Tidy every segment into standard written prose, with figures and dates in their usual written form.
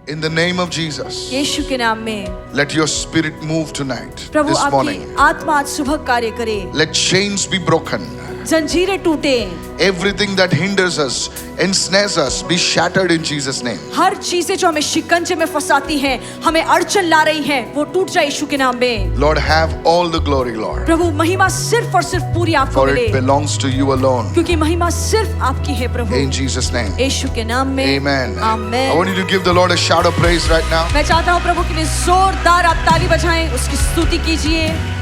In the name of Jesus, यीशु के नाम में let your spirit move tonight, Prabhu this आपकी morning. आत्मा आज सुबह कार्य करे, Let chains be broken. जंजीरें टूटे, Everything that hinders us, ensnares us, be shattered in Jesus' name. हर चीजें जो हमें शिकंजे में फंसाती हैं, हमें अड़चन ला रही हैं, वो टूट जाए यीशु के नाम में। Lord, have all the glory, Lord. प्रभु महिमा सिर्फ और सिर्फ पूरी आपको For मिले, it belongs to you alone. क्योंकि महिमा सिर्फ आपकी है प्रभु। In Jesus' name. यीशु के नाम में Amen. Amen. I want you to give the Lord a shout of praise right now. मैं चाहता हूँ प्रभु के लिए जोरदार आप ताली बजाएं, उसकी स्तुति कीजिए।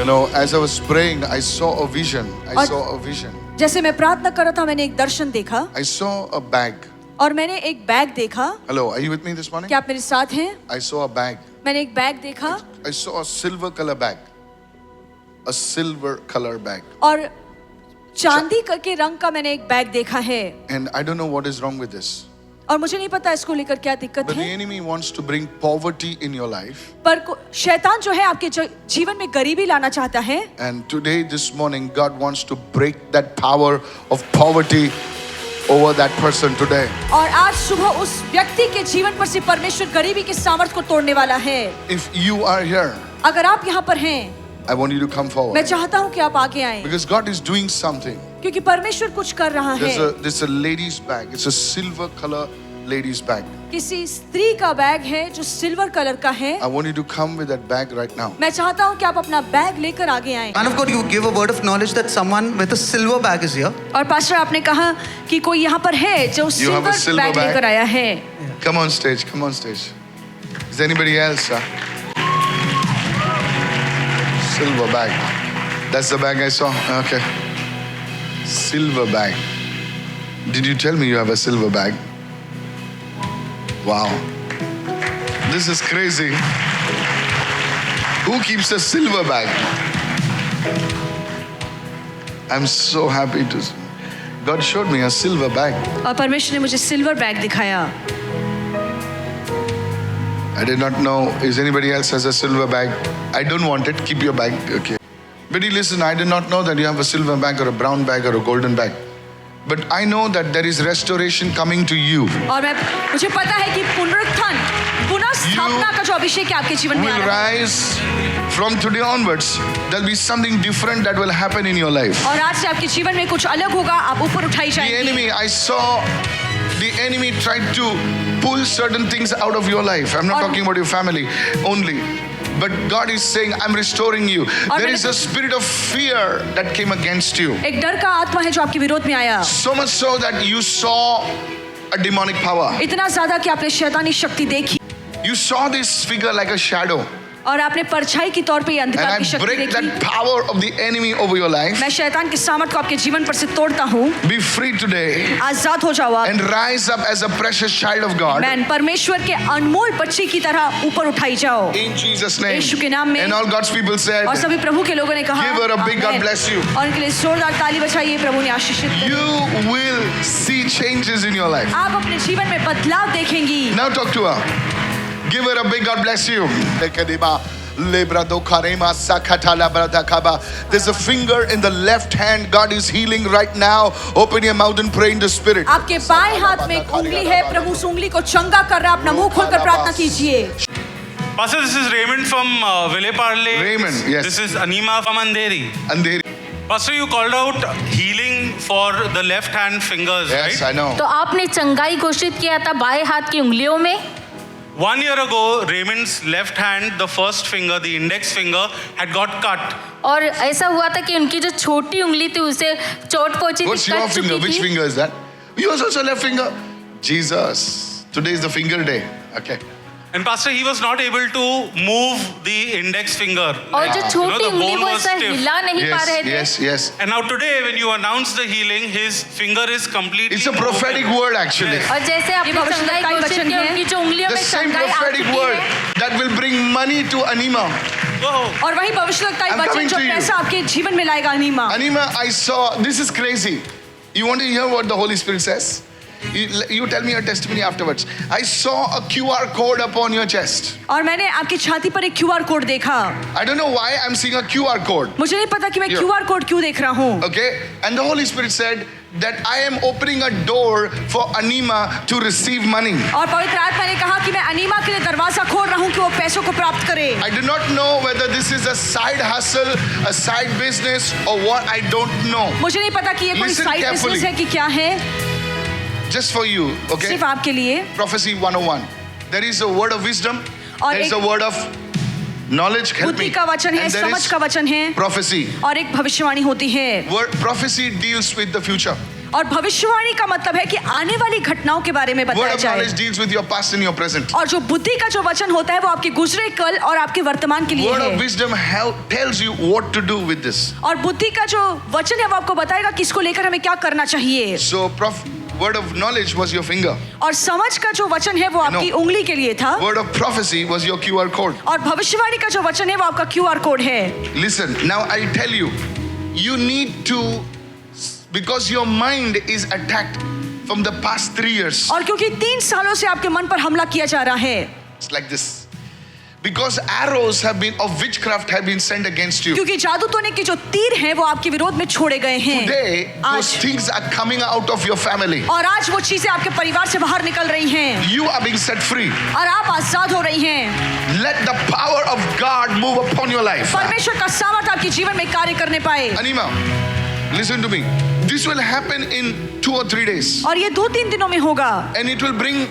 You know, as I was praying, I saw a vision. I saw a vision. जैसे मैं प्रार्थना कर रहा था, मैंने एक दर्शन देखा I saw a bag. और मैंने एक बैग देखा। Hello, are you with me this morning? क्या आप मेरे साथ हैं? I saw a bag. मैंने एक बैग देखा I saw a silver color bag. A silver color bag. और चांदी के रंग का मैंने एक बैग देखा है। And I don't know what is wrong with this. और मुझे नहीं पता इसको लेकर क्या दिक्कत But the है, enemy wants to bring poverty in your life. पर शैतान जो है आपके जीवन में गरीबी लाना चाहता है। And today, this morning, God wants to break that power of poverty over that person today. और आज सुबह उस व्यक्ति के जीवन पर से परमेश्वर गरीबी के सामर्थ्य को तोड़ने वाला है। If you are here, अगर आप यहाँ पर हैं, I want you to come मैं forward. चाहता हूँ कि आप आगे आएं, Because God is doing something. क्योंकि परमेश्वर कुछ कर रहा है। There's a lady's bag. It's a silver color lady's bag. किसी स्त्री का बैग है जो सिल्वर कलर का है। I want you to come with that bag right now. मैं चाहता हूँ कि आप अपना बैग लेकर आगे आएं। Man of God, you give a word of knowledge that someone with a silver bag is here. और पास्टर आपने कहा कि कोई यहाँ पर है जो You have a silver silver bag bag? लेकर आया है। Come on stage. Come on stage. Is there anybody else? Silver bag. That's the bag I saw. Okay. Silver bag. Did you tell me you have a silver bag? Wow. This is crazy. Who keeps a silver bag? I'm so happy to. God showed me a silver bag. और परमेश्वर ने मुझे silver bag दिखाया। I did not know. Is anybody else has a silver bag? I don't want it. Keep your bag. Okay. But listen, I did not know that you have a silver bag or a brown bag or a golden bag. But I know that there is restoration coming to you. और मुझे पता है कि पुनरुत्थान, पुनः स्थापना का जो अभिषेक है आपके जीवन में आ Will रहा है। rise from today onwards. There'll be something different that will happen in your life. और आज से आपके जीवन में कुछ अलग होगा, आप ऊपर उठाई The जाएंगी। enemy, I saw the enemy tried to pull certain things out of your life. I'm not talking about your family only. But God is saying, I'm restoring you. There is a spirit of fear that came against you. एक डर का आत्मा है जो आपके विरोध में आया। So much so that you saw a demonic power. इतना ज्यादा कि आपने शैतानी शक्ति देखी You saw this figure like a shadow. और आपने परछाई की तौर पे ये And अंधकार I की शक्ति break देखी। that power of the enemy over your life. मैं शैतान के सामर्थ को आपके जीवन पर से तोड़ता हूँ। Be free today आजाद हो जाओ आप। and rise up as a precious child of God. मैं परमेश्वर के अनमोल बच्चे की तरह ऊपर उठाई जाओ। In Jesus' name. यीशु के नाम में। And all God's people said, और सभी प्रभु के लोगों ने कहा, Give her a big God amen. bless you. और इनके लिए जोरदार ताली बजाइए, प्रभु ने आशीषित करे। You will see changes in your life. आप अपने जीवन में बदलाव देखेंगी। Now talk to her. Give her a big God bless you. There's a finger in the left hand. God is healing right now. Open your mouth and pray in the spirit. आपके बाएं हाथ में एक उंगली है, प्रभु उस उंगली को चंगा कर रहा है। अपना मुंह खोलकर प्रार्थना कीजिए। Pastor, this is Raymond from Villeparle. Raymond, yes. This is Anima from Andheri. Andheri. Pastor, you called out healing for the left hand fingers, Yes, right? I know. तो आपने चंगाई घोषित किया था बाएं हाथ की उंगलियों में। 1 year ago, Raymond's left hand, the first finger, the index finger, had got cut. और ऐसा हुआ था कि उनकी जो छोटी उंगली थी उसे चोट पहुंची थी, What's your कट finger? चुकी Which थी। finger is that? Yours also left finger. Jesus. Today is the finger day. Okay. And Pastor, he was not able to move the index finger. और जो छोटी the उंगली bone वो was ऐसा stiff. हिला नहीं पा रहे थे। Yes. And now today, when you announce the healing, his finger is completely It's a prophetic broken. word actually. Yes. और जैसे आपने भविष्यवाणी चंगाई घोषित वचन किया, है। उनकी जो उंगलियों The में same चंगाई आ prophetic चुकी word है। that will bring money to Anima. Whoa. और वही भविष्यवाणी I'm वचन coming जो to you. पैसा आपके जीवन में लाएगा। Enema, Anima, I saw, this is crazy. You want to hear what the Holy Spirit says? You tell me your testimony afterwards. I saw a QR code upon your chest. और मैंने आपकी छाती पर एक QR कोड देखा। I don't know why I'm seeing a QR code. मुझे नहीं पता कि मैं Yeah. QR कोड क्यों देख रहा हूँ। Okay? And the Holy Spirit said that I am opening a door for Anima to receive money. और पवित्र आत्मा ने कहा कि मैं अनीमा के लिए दरवाजा खोल रहा हूँ कि वो पैसों को प्राप्त करे। I do not know whether this is a side hustle, a side business, or what. I don't know. मुझे नहीं पता कि ये कोई Listen साइड carefully. बिजनेस है कि क्या है। Just for you, okay? सिर्फ आपके लिए। Prophecy 101. There is a word of wisdom. और There is एक a word of knowledge. Help बुद्धि me. का वचन है, And there समझ is का वचन है, prophecy. और एक भविष्यवाणी होती है। Word prophecy deals with the future. और भविष्यवाणी का मतलब है कि आने वाली घटनाओं के बारे में Word बताया of जाए। knowledge deals with your past and your present. और जो बुद्धि का जो वचन होता है वो आपके गुजरे कल और आपके वर्तमान के लिए Word of है। wisdom tells you what to do with this. और बुद्धि का जो वचन है वो आपको बताएगा कि इसको लेकर हमें क्या करना चाहिए। So, word of knowledge was your finger. और समझ का जो वचन है वो आपकी उंगली के लिए था। Word of prophecy was your QR code. और भविष्यवाणी का जो वचन है वो आपका QR कोड है। Listen, now I tell you, you need to, because your mind is attacked from the past 3 years. और क्योंकि 3 सालों से आपके मन पर हमला किया जा रहा है। It's like this. Because arrows of witchcraft have been sent against you. क्योंकि जादू टोने के जो तीर हैं वो आपके विरोध में छोड़े गए हैं। Today, those आज things are coming out of your family. और आज वो चीजें आपके परिवार से बाहर निकल रही हैं You are being set free. और आप आजाद हो रही हैं। Let the power of God move upon your life. परमेश्वर का सामर्थ आपके जीवन में कार्य करने पाए। Anima, listen to me. This will happen in 2 or 3 days. और ये 2-3 दिनों में होगा। And it will bring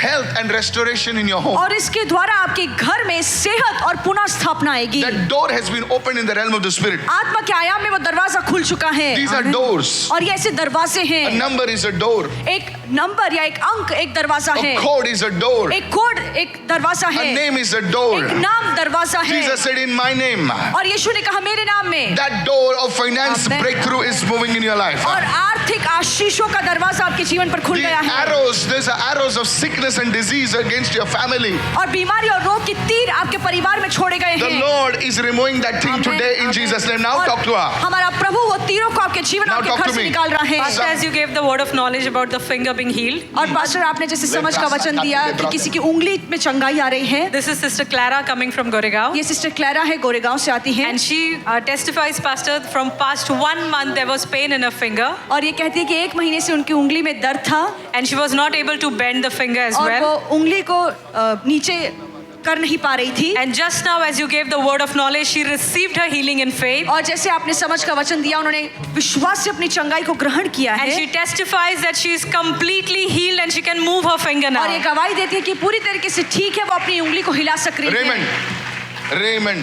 health and restoration in your home. और इसके द्वारा आपके घर में सेहत और पुनः स्थापना आएगी। That door has been opened in the realm of the spirit. आत्मा के आयाम में वो दरवाजा खुल चुका है। These are doors. और ये ऐसे दरवाजे A हैं। number is a door. एक नंबर या एक अंक एक दरवाजा A है। code is a door. एक कोड एक दरवाजा A है। name is a door. एक नाम दरवाजा है। Jesus said, in my name. और यीशु ने कहा मेरे नाम में। That door of finance Amen. breakthrough is moving in your life. और आर्थिक आशीषों का दरवाजा आपके जीवन पर खुल The गया है। arrows, there's arrows of sickness and disease against your family. और बीमारी और रोग की तीर आपके परिवार में छोड़े गए The हैं। Lord is removing that thing Amen. today in Amen. Jesus' name. Now और talk to her. हमारा प्रभु वो तीरों को आपके जीवन Now आपके talk घर to से me. निकाल रहा है। Pastor, As you gave the word of knowledge about the finger being healed, और पास्टर आपने जैसे समझ का वचन दिया कि किसी की उंगली में चंगाई आ रही है। this is Sister Clara coming from Goregaon. ये सिस्टर क्लैरा है, गोरेगांव से आती है। And she testifies, Pastor, from past 1 month there was pain in her finger और ये कहती है कि 1 महीने से उनकी उंगली में दर्द था and she was not able to bend the finger as और well. वो उंगली को नीचे कर नहीं पा रही थी। And just now as you gave the word of knowledge, she received her healing in faith. और जैसे आपने समझ का वचन दिया उन्होंने विश्वास से अपनी चंगाई को ग्रहण किया And है। she testifies that she is completely healed and she can move her finger और ये now. गवाही देती है कि पूरी तरीके से ठीक है, वो अपनी उंगली को हिला सक रही Raymond. है। Raymond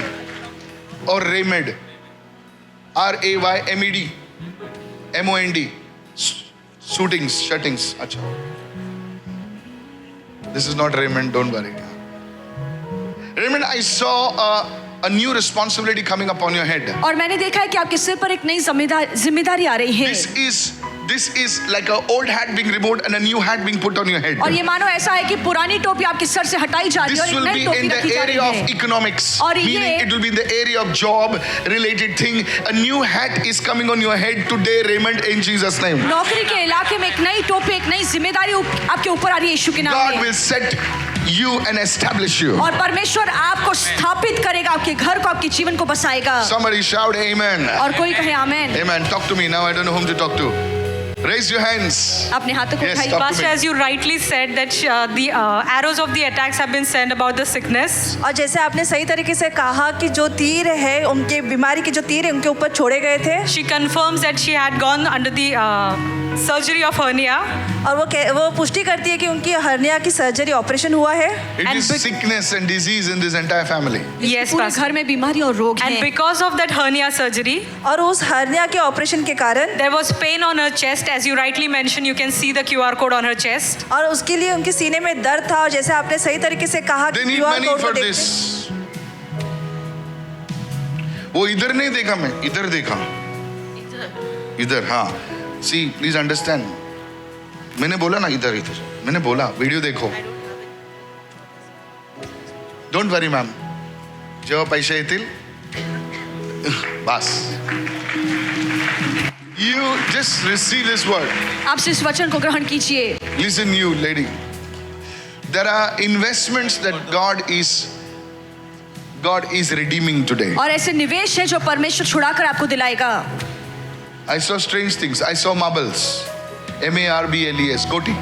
or Raymond. RAYMED. MOND. Shootings, shuttings. Acha. This is not Raymond, don't worry. Raymond, I saw a new responsibility coming upon your head. और मैंने देखा है कि आपके सिर पर एक नई जिम्मेदारी आ रही है। This is like an old hat being removed and a new hat being put on your head. और ये मानो ऐसा है कि पुरानी टोपी आपके सर से हटाई जा रही This है और will एक be नई टोपी in the रखी जा रही area of है। economics, और ये- meaning it will be in the area of job related thing. A new hat is coming on your head today, Raymond, in Jesus' name. नौकरी के इलाके में एक नई टोपी, एक नई जिम्मेदारी आपके ऊपर आ रही है यीशु के नाम God में। will set you and establish you. और परमेश्वर आपको स्थापित करेगा, आपके घर को, आपके जीवन को बसाएगा। Somebody shout amen. और कोई कहे आमेन। Amen. Talk to me now. I don't know whom to talk to. Raise your hands. अपने हाथों को Yes, उठाइए। talk to Pastor, me. as you rightly said that the arrows of the attacks have been sent about the sickness. और जैसे आपने सही तरीके से कहा कि जो तीर है उनके बीमारी के जो तीर है उनके ऊपर छोड़े गए थे She confirms that she had gone under the surgery of hernia. और वो पुष्टि करती है कि उनकी हर्निया की सर्जरी ऑपरेशन हुआ है। It And is sickness and disease in this entire family. Yes, पूरे Pastor. घर में बीमारी और रोग And हैं। because of that hernia surgery, और उस हर्निया के ऑपरेशन के कारण there was pain on her chest. As you rightly mentioned, you can see the QR code on her chest. और उसके लिए उनके सीने में दर्द था और जैसे आपने सही तरीके से कहा They कि need QR money कोड को for देख- this. वो इधर नहीं देखा मैं, इधर देखा। इधर, हाँ। See, please understand. मैंने बोला ना इधर इधर। मैंने बोला वीडियो देखो। Don't worry, ma'am. जेव्हा पैसे येतील, बस. You just receive this word. आप इस वचन को ग्रहण कीजिए. Listen, you lady. There are investments that God is redeeming today. और ऐसे निवेश है जो परमेश्वर छुड़ाकर आपको दिलाएगा. I saw strange things. I saw marbles. MARBLES. Koti.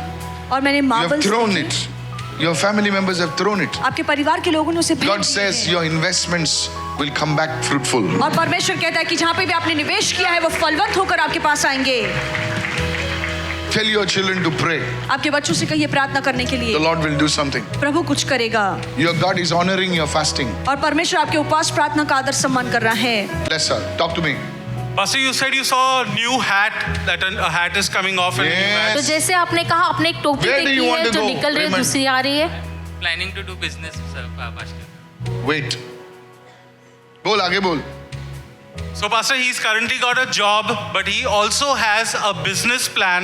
और मैंने You have marble thrown it. Your family members have thrown it. आपके परिवार के लोगों ने उसे भेज God दिए says हैं. your investments will come back fruitful. और परमेश्वर कहता है कि जहाँ पे भी आपने निवेश किया है वो फलवंत होकर आपके पास आएंगे. Tell your children to pray. आपके बच्चों से कहिए प्रार्थना करने के The लिए. Lord will do something. प्रभु कुछ करेगा. Your God is honoring your fasting. और परमेश्वर आपके उपवास प्रार्थना का आदर सम्मान कर रहा है. Bless her. Talk to me. Pastor, you said you saw a new hat, that a hat is coming off. And a new hat. तो Yes. जैसे आपने कहा आपने एक टोपी Where do देखी you want है to जो go, निकल रही है Raymond? दूसरी आ रही है. planning to do business, sir, Pastor. Wait. बोल आगे बोल. So, Pastor, he's currently got a job, but he also has a business plan,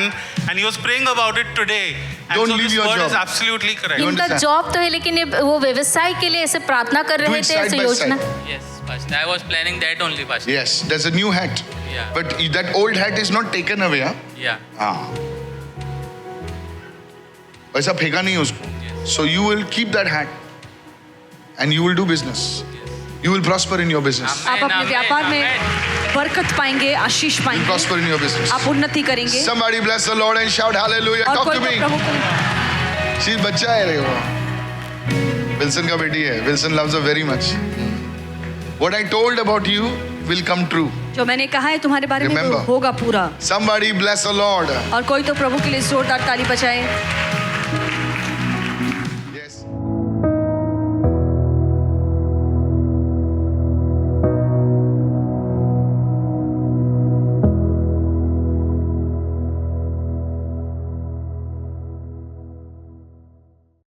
and he was praying about it today. And Don't so leave this your word job. is absolutely correct. You इनका understand? Job तो है लेकिन ये वो व्यवसाय के लिए ऐसे प्रार्थना कर Do रहे it थे side ऐसे by योजना. side. Yes, Pastor. I was planning that only, Pastor. Yes, there's a new hat. Yeah. But that old hat is not taken away. Huh? Yeah. हाँ. वैसा फेंका नहीं उसको. So you will keep that hat, and you will do business. You will prosper in your business. आप अपने Amen, व्यापार में amen. बरकत पाएंगे, आशीष You पाएंगे. prosper in your business. आप उन्नति करेंगे. Somebody bless the Lord and shout hallelujah. और Talk कोई to तो me. प्रभु को She's बच्चा है रे वो. Wilson का बेटी है. Wilson loves her very much. What I told about you will come true. जो मैंने कहा है तुम्हारे बारे में वो Remember. होगा पूरा. Somebody bless the Lord. और कोई तो प्रभु के लिए जोरदार ताली बजाए.